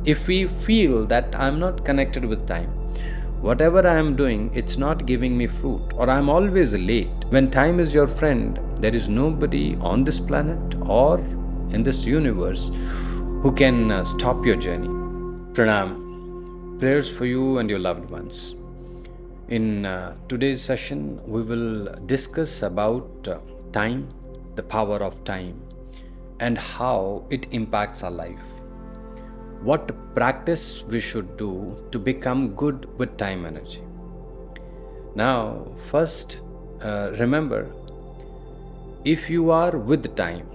If we feel that I'm not connected with time, whatever I am doing, it's not giving me fruit, or I'm always late. When time is your friend, there is nobody on this planet or in this universe who can stop your journey. Pranam, prayers for you and your loved ones. In today's session, we will discuss about time, the power of time, and how it impacts our life. What practice we should do to become good with time energy. Now, first, remember, if you are with time,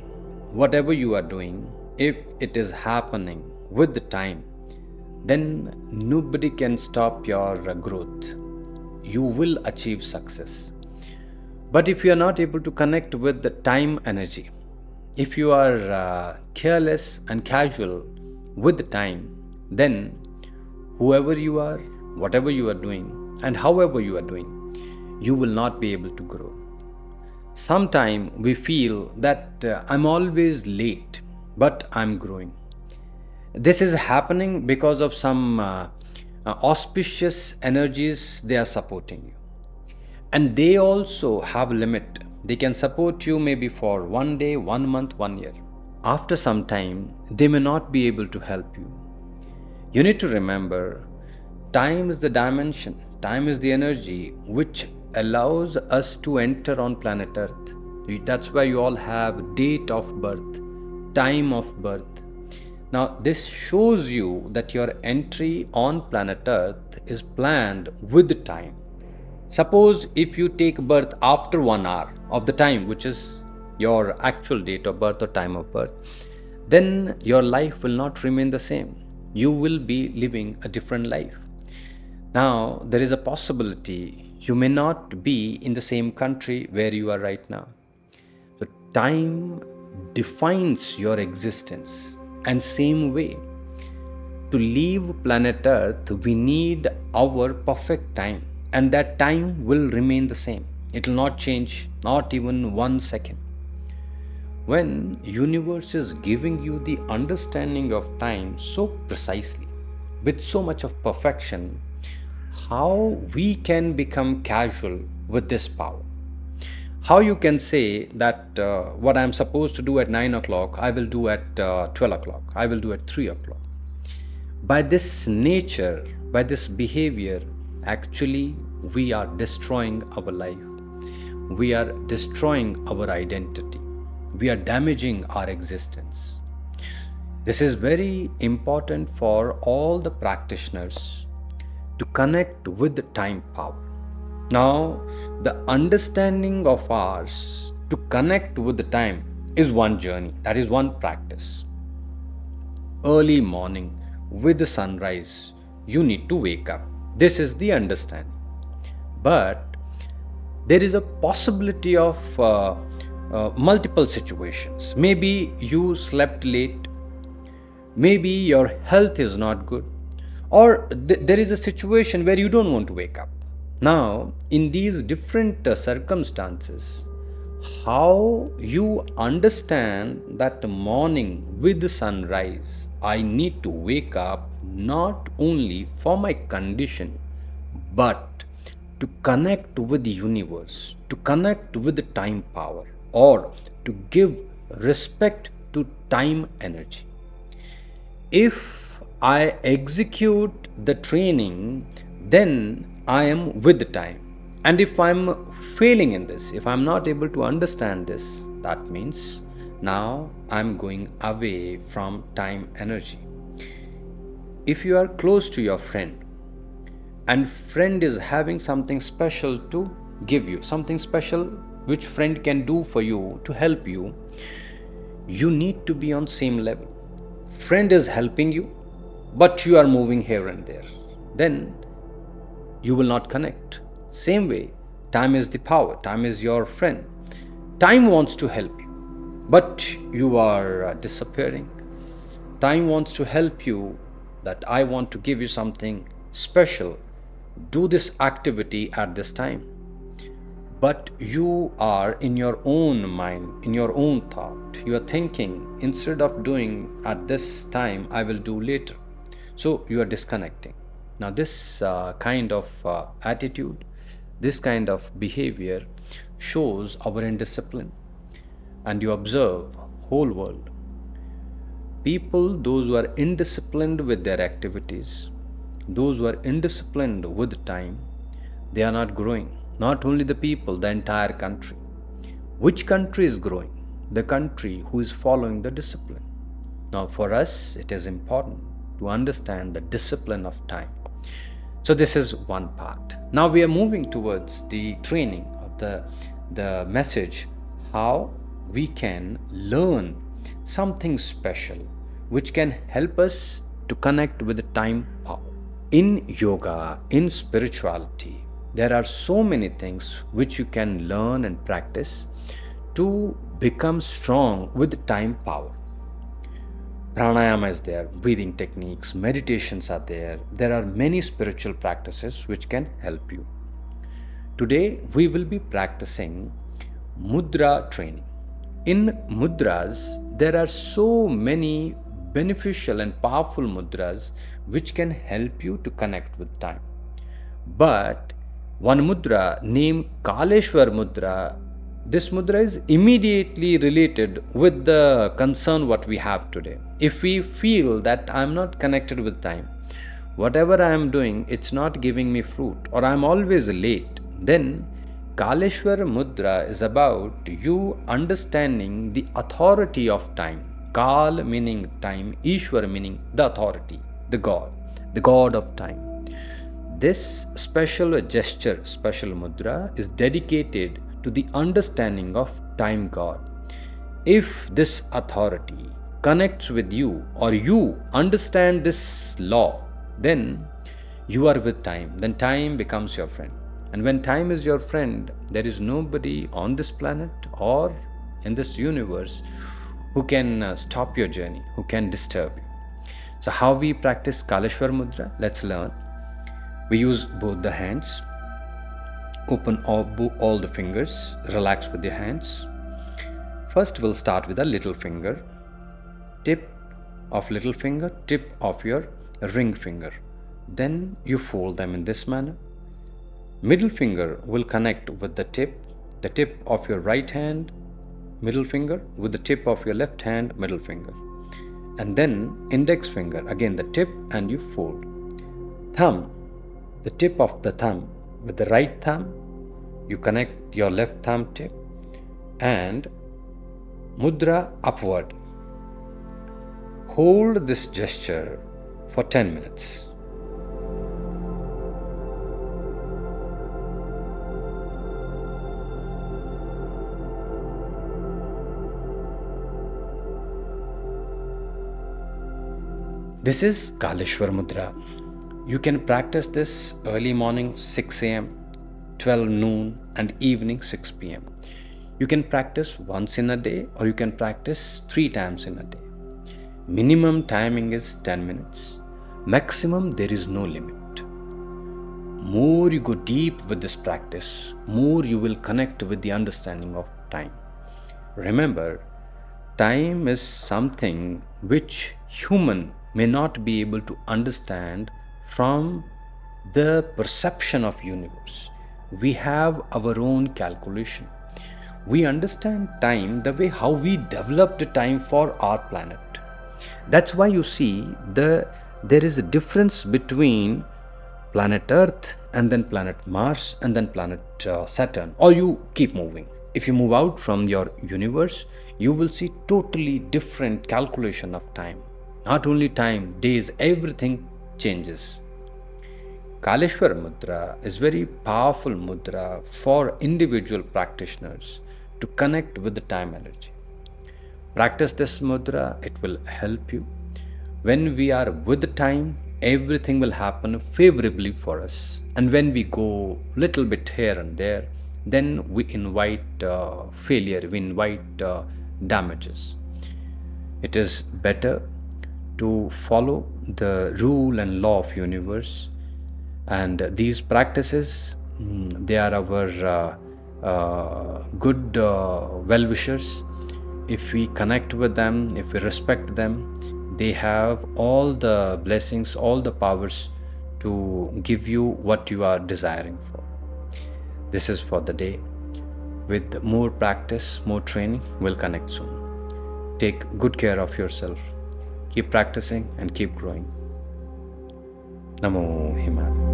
whatever you are doing, if it is happening with the time, then nobody can stop your growth. You will achieve success. But if you are not able to connect with the time energy, if you are careless and casual with the time, then whoever you are, whatever you are doing, and however you are doing, you will not be able to grow. Sometimes we feel that I'm always late, but I'm growing. This is happening because of some auspicious energies they are supporting you. And they also have a limit. They can support you maybe for 1 day, 1 month, 1 year. After some time, they may not be able to help you. You need to remember, time is the dimension, time is the energy which allows us to enter on planet Earth. That's why you all have date of birth, time of birth. Now, this shows you that your entry on planet Earth is planned with time. Suppose if you take birth after 1 hour of the time, which is your actual date of birth or time of birth, then your life will not remain the same. You will be living a different life. Now, there is a possibility you may not be in the same country where you are right now. So, time defines your existence. And same way, to leave planet Earth, we need our perfect time. And that time will remain the same. It will not change, not even 1 second. When universe is giving you the understanding of time so precisely, with so much of perfection, how we can become casual with this power? How you can say that what I'm supposed to do at 9 o'clock, I will do at 12 o'clock, I will do at 3 o'clock. By this nature, by this behavior, actually we are destroying our life. We are destroying our identity. We are damaging our existence. This is very important for all the practitioners to connect with the time power. Now, the understanding of ours to connect with the time is one journey, that is one practice. Early morning with the sunrise, you need to wake up. This is the understanding. But there is a possibility of multiple situations. Maybe you slept late, maybe your health is not good, or there is a situation where you don't want to wake up. Now, in these different circumstances, how you understand that the morning with the sunrise, I need to wake up not only for my condition, but to connect with the universe, to connect with the time power, or to give respect to time energy. If I execute the training, then I am with the time. And if I'm failing in this, if I'm not able to understand this, that means now I'm going away from time energy. If you are close to your friend, and friend is having something special to give you, something special which friend can do for you to help you, you need to be on same level. Friend is helping you, but you are moving here and there, then you will not connect. Same way, time is the power, time is your friend. Time wants to help you, but you are disappearing. Time wants to help you, that I want to give you something special, do this activity at this time. But you are in your own mind, in your own thought. You are thinking, instead of doing at this time, I will do later. So you are disconnecting. Now, this kind of attitude, this kind of behavior shows our indiscipline. And you observe whole world. People, those who are indisciplined with their activities, those who are indisciplined with time, they are not growing. Not only the people, the entire country. Which country is growing? The country who is following the discipline. Now, for us, it is important to understand the discipline of time. So, this is one part. Now, we are moving towards the training of the message how we can learn something special which can help us to connect with the time power. In yoga, in spirituality, there are so many things which you can learn and practice to become strong with time power. Pranayama is there, breathing techniques, meditations are there. There are many spiritual practices which can help you. Today, we will be practicing mudra training. In mudras, there are so many beneficial and powerful mudras which can help you to connect with time. But one mudra named Kaaleshwar Mudra, this mudra is immediately related with the concern what we have today. If we feel that I'm not connected with time, whatever I am doing, it's not giving me fruit, or I'm always late, then Kaaleshwar Mudra is about you understanding the authority of time. Kaal meaning time, Ishwar meaning the authority, the God of time. This special gesture, special mudra, is dedicated to the understanding of time God. If this authority connects with you, or you understand this law, then you are with time. Then time becomes your friend. And when time is your friend, there is nobody on this planet or in this universe who can stop your journey, who can disturb you. So how we practice Kaaleshwar Mudra? Let's learn. We use both the hands. Open all the fingers. Relax with your hands. First, we'll start with a little finger. Tip of little finger, tip of your ring finger. Then you fold them in this manner. Middle finger will connect with the tip of your right hand, middle finger, with the tip of your left hand, middle finger. And then index finger, again the tip, and you fold. Thumb, the tip of the thumb with the right thumb, you connect your left thumb tip, and mudra upward. Hold this gesture for 10 minutes. This is Kaaleshwar Mudra. You can practice this early morning 6 a.m., 12 noon, and evening 6 p.m. You can practice once in a day, or you can practice 3 times in a day. Minimum timing is 10 minutes. Maximum, there is no limit. More you go deep with this practice, more you will connect with the understanding of time. Remember, time is something which human may not be able to understand from the perception of universe. We have our own calculation. We understand time the way how we developed time for our planet. That's why you see there is a difference between planet Earth and then planet Mars and then planet Saturn, or you keep moving. If you move out from your universe, you will see totally different calculation of time. Not only time, days, everything changes. Kaaleshwar Mudra is very powerful mudra for individual practitioners to connect with the time energy. Practice this mudra, it will help you. When we are with the time, everything will happen favorably for us. And when we go little bit here and there, then we invite failure, we invite damages. It is better to follow the rule and law of universe, and these practices, they are our good well-wishers. If we connect with them, if we respect them, They have all the blessings, all the powers to give you what you are desiring for. This is for the day. With more practice, more training, we'll connect soon. Take good care of yourself. Keep practicing and keep growing. Namo Himalaya.